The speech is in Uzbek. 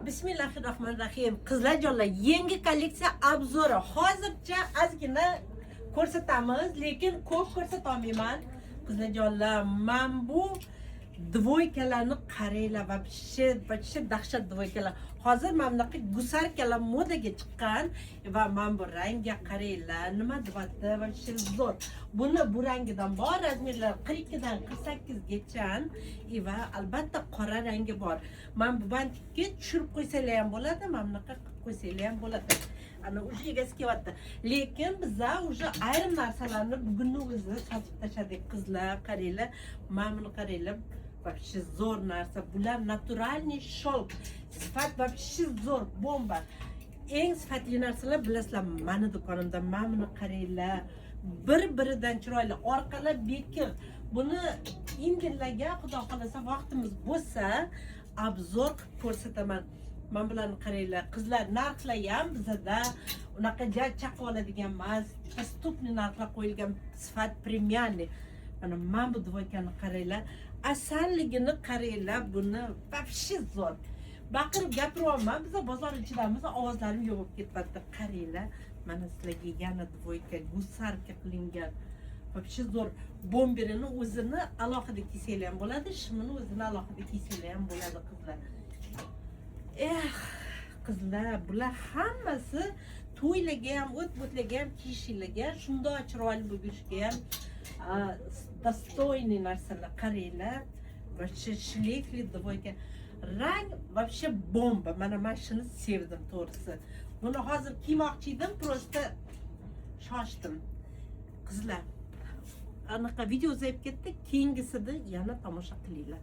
Bismillahirrahmanirrahim. Qizlarjonlar, yangi kolleksiya obzori. Hozircha ozgina ko'rsatamiz, lekin ko'p ko'rsatolmayman. Qizlarjonlar, men bu dvoykalarni qaranglar, вообще dahshat dvoykalar. Hozir mana bunaqa gusarkalar modaga chiqqan va men bu rangga qaranglar. Nima deyapti? Вообще zo'r. Buni bu rangidan bor, razmerlar 42 dan 48 gacha va albatta qora rangi bor. Men bu bandga tushirib qo'ysanglar ham bo'ladi, mana bunaqa qilib qo'ysanglar ham bo'ladi. Ana o'sha egasi kelyapti. Lekin biza o'sha ayrim narsalarni bugunning o'zida sotib tashladik qizlar, qaranglar. Mana buni qaranglar. Вообще zo'r narsa. Bular naturalniy sholk. Sifat вообще zo'r, bomba. Eng sifatli narsalar bilasizlar, meni do'konimda. Mana buni qaranglar. Bir-biridan chiroyli. Orqalar bekir. Buni indinlarga xudo xolasa vaqtimiz bo'lsa, obzor qilib ko'rsataman. Mana bularni qaranglar. Qizlar narxlar ham bizada unaqa chaqib oladigan emas. Доступный narxlar qo'yilgan, sifat premiumniy. Mana bu dvoykani qaranglar. Asalligini qaranglar, buni вообще zo'r. Baqirib gapiryapman, biz bozor ichidamiz, ovozlarim yo'q ketyapti. Qaranglar, mana sizlarga yana dvoyka gusarka qilingan. Вообще zo'r. Bomberini o'zini alohida kiysanglar ham bo'ladi, shimini o'zini alohida kiysanglar ham bo'ladi qizlar. Qizlar, bular hammasi to'ylarga ham, o't-o'tlarga ham kiyishinglarga, shundoq chiroyli bo'lib yurishga ham достойный narsalar. Qaranglar, вообще шлейфli dvoyka. Rang вообще bomba. Mana men shuni sevdim to'g'risi. Buni hozir kiymoqchi edim, просто shoshdim. Qizlar, anaqa video uzayib ketdi, keyingisida yana tomosha qilinglar.